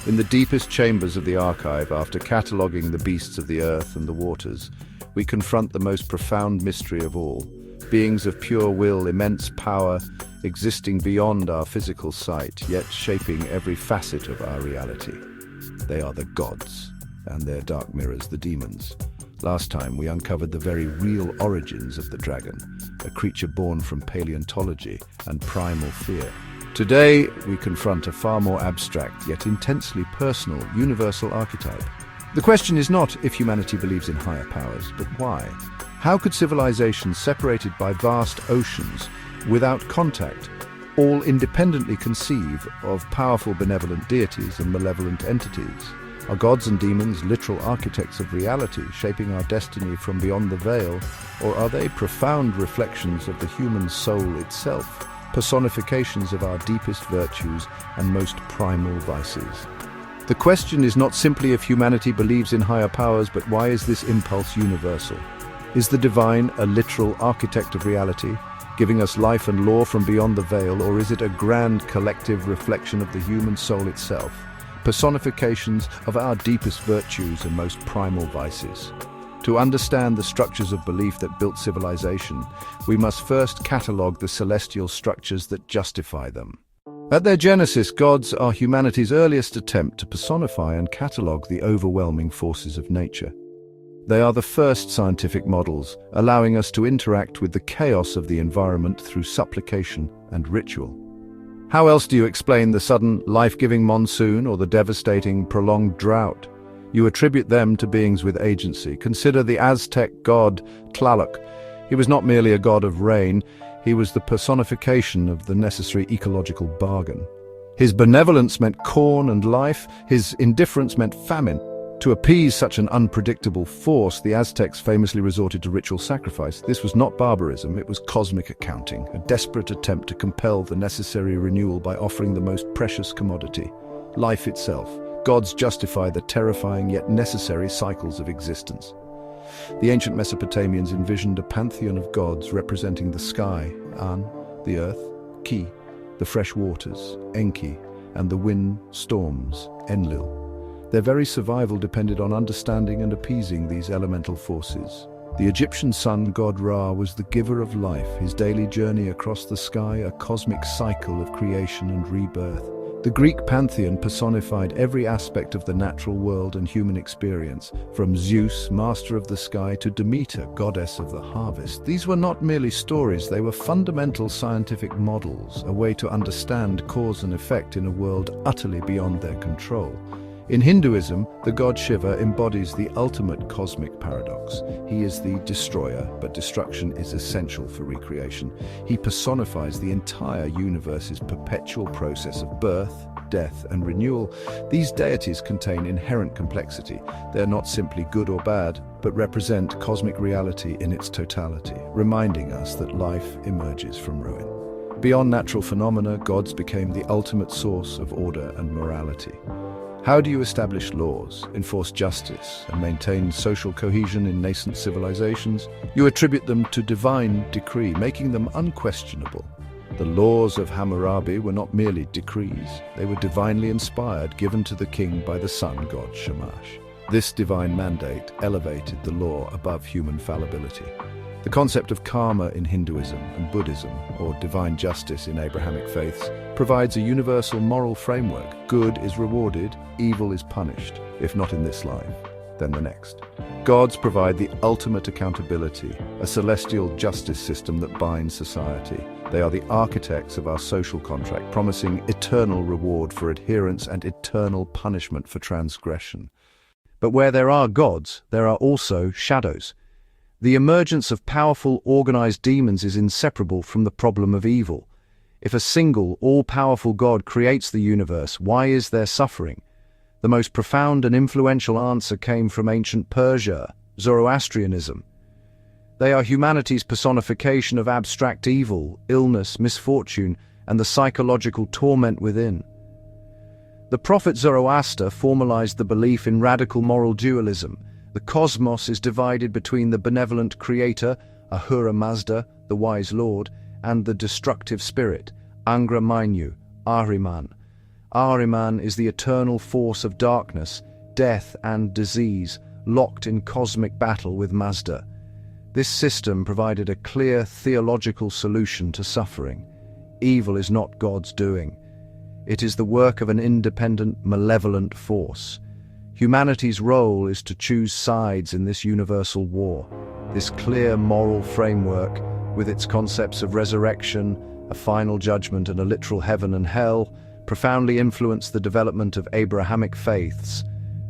In the deepest chambers of the archive, after cataloguing the beasts of the earth and the waters, we confront the most profound mystery of all. Beings of pure will, immense power, existing beyond our physical sight, yet shaping every facet of our reality. They are the gods, and their dark mirrors, the demons. Last time we uncovered the very real origins of the dragon, a creature born from paleontology and primal fear. Today we confront a far more abstract, yet intensely personal, universal archetype. The question is not if humanity believes in higher powers, but why? How could civilizations separated by vast oceans, without contact, all independently conceive of powerful benevolent deities and malevolent entities? Are gods and demons literal architects of reality, shaping our destiny from beyond the veil, or are they profound reflections of the human soul itself, personifications of our deepest virtues and most primal vices? The question is not simply if humanity believes in higher powers, but why is this impulse universal? Is the divine a literal architect of reality, giving us life and law from beyond the veil, or is it a grand collective reflection of the human soul itself, personifications of our deepest virtues and most primal vices? To understand the structures of belief that built civilization, we must first catalogue the celestial structures that justify them. At their genesis, gods are humanity's earliest attempt to personify and catalogue the overwhelming forces of nature. They are the first scientific models, allowing us to interact with the chaos of the environment through supplication and ritual. How else do you explain the sudden, life-giving monsoon or the devastating, prolonged drought? You attribute them to beings with agency. Consider the Aztec god Tlaloc. He was not merely a god of rain, he was the personification of the necessary ecological bargain. His benevolence meant corn and life, his indifference meant famine. To appease such an unpredictable force, the Aztecs famously resorted to ritual sacrifice. This was not barbarism, it was cosmic accounting, a desperate attempt to compel the necessary renewal by offering the most precious commodity, life itself. Gods justify the terrifying yet necessary cycles of existence. The ancient Mesopotamians envisioned a pantheon of gods representing the sky, An, the earth, Ki, the fresh waters, Enki, and the wind storms, Enlil. Their very survival depended on understanding and appeasing these elemental forces. The Egyptian sun god Ra was the giver of life, his daily journey across the sky a cosmic cycle of creation and rebirth. The Greek pantheon personified every aspect of the natural world and human experience, from Zeus, master of the sky, to Demeter, goddess of the harvest. These were not merely stories, they were fundamental scientific models, a way to understand cause and effect in a world utterly beyond their control. In Hinduism, the god Shiva embodies the ultimate cosmic paradox. He is the destroyer, but destruction is essential for recreation. He personifies the entire universe's perpetual process of birth, death, and renewal. These deities contain inherent complexity. They are not simply good or bad, but represent cosmic reality in its totality, reminding us that life emerges from ruin. Beyond natural phenomena, gods became the ultimate source of order and morality. How do you establish laws, enforce justice, and maintain social cohesion in nascent civilizations? You attribute them to divine decree, making them unquestionable. The laws of Hammurabi were not merely decrees. They were divinely inspired, given to the king by the sun god Shamash. This divine mandate elevated the law above human fallibility. The concept of karma in Hinduism and Buddhism, or divine justice in Abrahamic faiths, provides a universal moral framework. Good is rewarded, evil is punished, if not in this life, then the next. Gods provide the ultimate accountability, a celestial justice system that binds society. They are the architects of our social contract, promising eternal reward for adherence and eternal punishment for transgression. But where there are gods, there are also shadows. The emergence of powerful, organized demons is inseparable from the problem of evil. If a single, all-powerful God creates the universe, why is there suffering? The most profound and influential answer came from ancient Persia, Zoroastrianism. They are humanity's personification of abstract evil, illness, misfortune, and the psychological torment within. The prophet Zoroaster formalized the belief in radical moral dualism. The cosmos is divided between the benevolent creator, Ahura Mazda, the wise lord, and the destructive spirit, Angra Mainyu, Ahriman. Ahriman is the eternal force of darkness, death and disease, locked in cosmic battle with Mazda. This system provided a clear theological solution to suffering. Evil is not God's doing. It is the work of an independent, malevolent force. Humanity's role is to choose sides in this universal war. This clear moral framework, with its concepts of resurrection, a final judgment and a literal heaven and hell, profoundly influenced the development of Abrahamic faiths,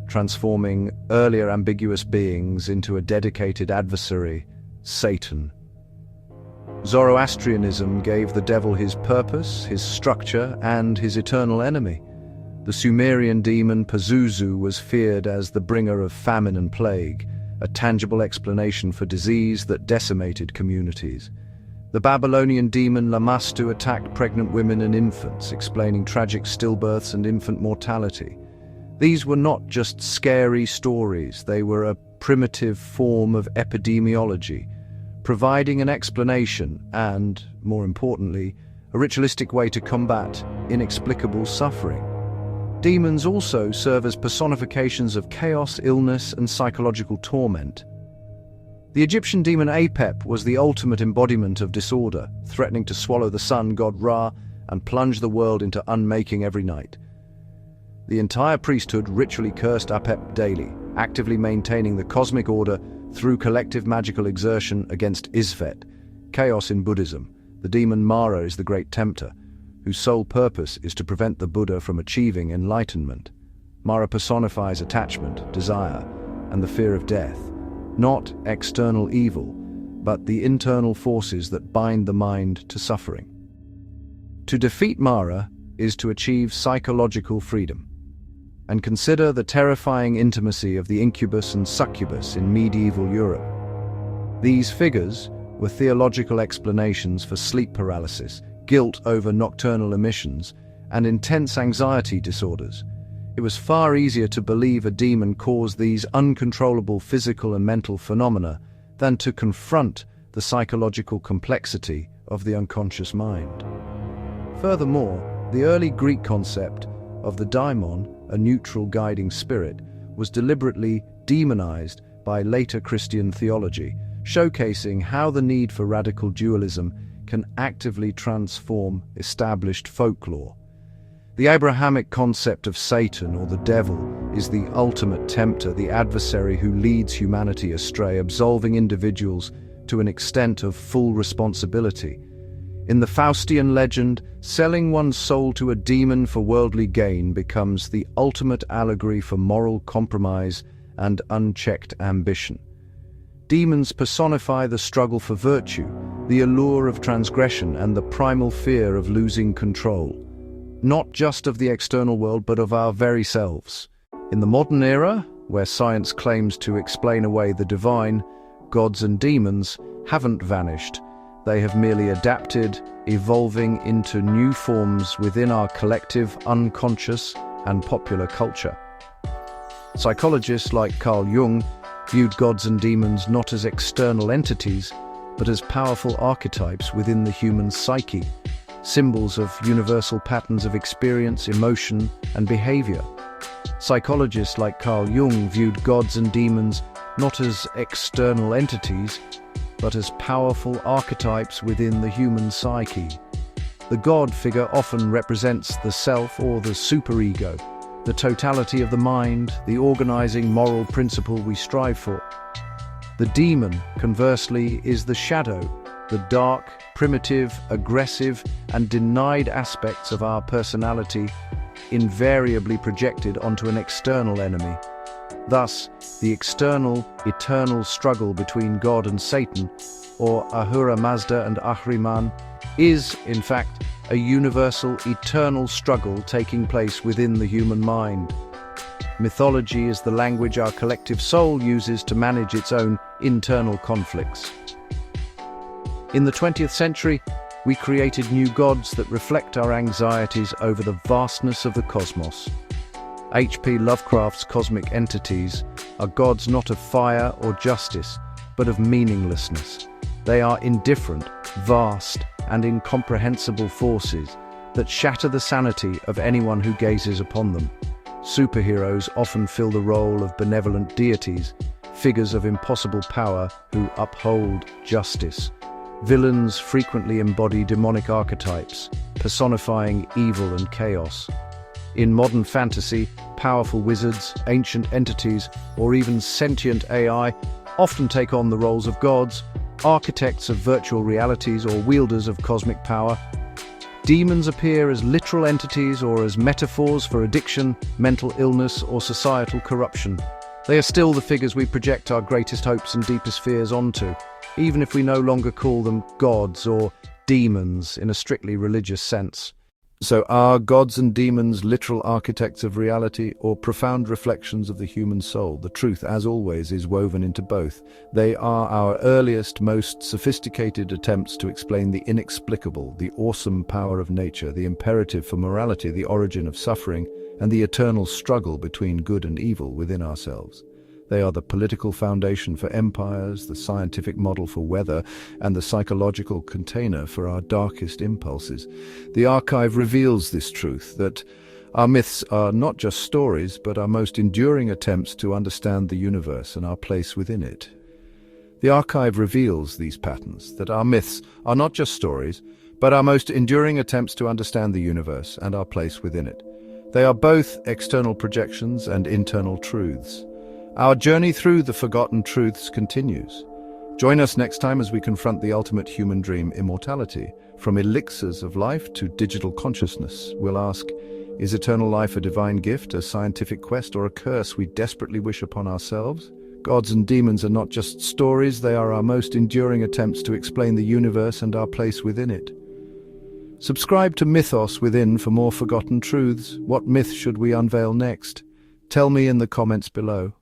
transforming earlier ambiguous beings into a dedicated adversary, Satan. Zoroastrianism gave the devil his purpose, his structure, and his eternal enemy. The Sumerian demon Pazuzu was feared as the bringer of famine and plague, a tangible explanation for disease that decimated communities. The Babylonian demon Lamashtu attacked pregnant women and infants, explaining tragic stillbirths and infant mortality. These were not just scary stories, they were a primitive form of epidemiology, providing an explanation and, more importantly, a ritualistic way to combat inexplicable suffering. Demons also serve as personifications of chaos, illness, and psychological torment. The Egyptian demon Apep was the ultimate embodiment of disorder, threatening to swallow the sun god Ra and plunge the world into unmaking every night. The entire priesthood ritually cursed Apep daily, actively maintaining the cosmic order through collective magical exertion against Isfet, chaos in Buddhism. The demon Mara is the great tempter, whose sole purpose is to prevent the Buddha from achieving enlightenment. Mara personifies attachment, desire, and the fear of death, not external evil, but the internal forces that bind the mind to suffering. To defeat Mara is to achieve psychological freedom. And consider the terrifying intimacy of the Incubus and Succubus in medieval Europe. These figures were theological explanations for sleep paralysis, guilt over nocturnal emissions, and intense anxiety disorders. It was far easier to believe a demon caused these uncontrollable physical and mental phenomena than to confront the psychological complexity of the unconscious mind. Furthermore, the early Greek concept of the daimon, a neutral guiding spirit, was deliberately demonized by later Christian theology, showcasing how the need for radical dualism can actively transform established folklore. The Abrahamic concept of Satan, or the devil, is the ultimate tempter, the adversary who leads humanity astray, absolving individuals to an extent of full responsibility. In the Faustian legend, selling one's soul to a demon for worldly gain becomes the ultimate allegory for moral compromise and unchecked ambition. Demons personify the struggle for virtue, the allure of transgression, and the primal fear of losing control, not just of the external world but of our very selves. In the modern era, where science claims to explain away the divine, gods and demons haven't vanished. They have merely adapted, evolving into new forms within our collective unconscious and popular culture. Psychologists like Carl Jung viewed gods and demons not as external entities, but as powerful archetypes within the human psyche, symbols of universal patterns of experience, emotion, and behavior. Psychologists like Carl Jung viewed gods and demons not as external entities, but as powerful archetypes within the human psyche. The god figure often represents the self or the superego, the totality of the mind, the organizing moral principle we strive for. The demon, conversely, is the shadow, the dark, primitive, aggressive, and denied aspects of our personality, invariably projected onto an external enemy. Thus, the external, eternal struggle between God and Satan, or Ahura Mazda and Ahriman, is, in fact, a universal, eternal struggle taking place within the human mind. Mythology is the language our collective soul uses to manage its own internal conflicts. In the 20th century, we created new gods that reflect our anxieties over the vastness of the cosmos. H.P. Lovecraft's cosmic entities are gods not of fire or justice, but of meaninglessness. They are indifferent, vast, and incomprehensible forces that shatter the sanity of anyone who gazes upon them. Superheroes often fill the role of benevolent deities, figures of impossible power who uphold justice. Villains frequently embody demonic archetypes, personifying evil and chaos. In modern fantasy, powerful wizards, ancient entities, or even sentient AI often take on the roles of gods, architects of virtual realities, or wielders of cosmic power. Demons appear as literal entities or as metaphors for addiction, mental illness, or societal corruption. They are still the figures we project our greatest hopes and deepest fears onto, even if we no longer call them gods or demons in a strictly religious sense. So are gods and demons literal architects of reality or profound reflections of the human soul? The truth, as always, is woven into both. They are our earliest, most sophisticated attempts to explain the inexplicable, the awesome power of nature, the imperative for morality, the origin of suffering, and the eternal struggle between good and evil within ourselves. They are the political foundation for empires, the scientific model for weather, and the psychological container for our darkest impulses. The archive reveals this truth, that our myths are not just stories, but our most enduring attempts to understand the universe and our place within it. The archive reveals these patterns, that our myths are not just stories, but our most enduring attempts to understand the universe and our place within it. They are both external projections and internal truths. Our journey through the forgotten truths continues. Join us next time as we confront the ultimate human dream, immortality. From elixirs of life to digital consciousness, we'll ask, is eternal life a divine gift, a scientific quest, or a curse we desperately wish upon ourselves? Gods and demons are not just stories, they are our most enduring attempts to explain the universe and our place within it. Subscribe to Mythos Within for more forgotten truths. What myth should we unveil next? Tell me in the comments below.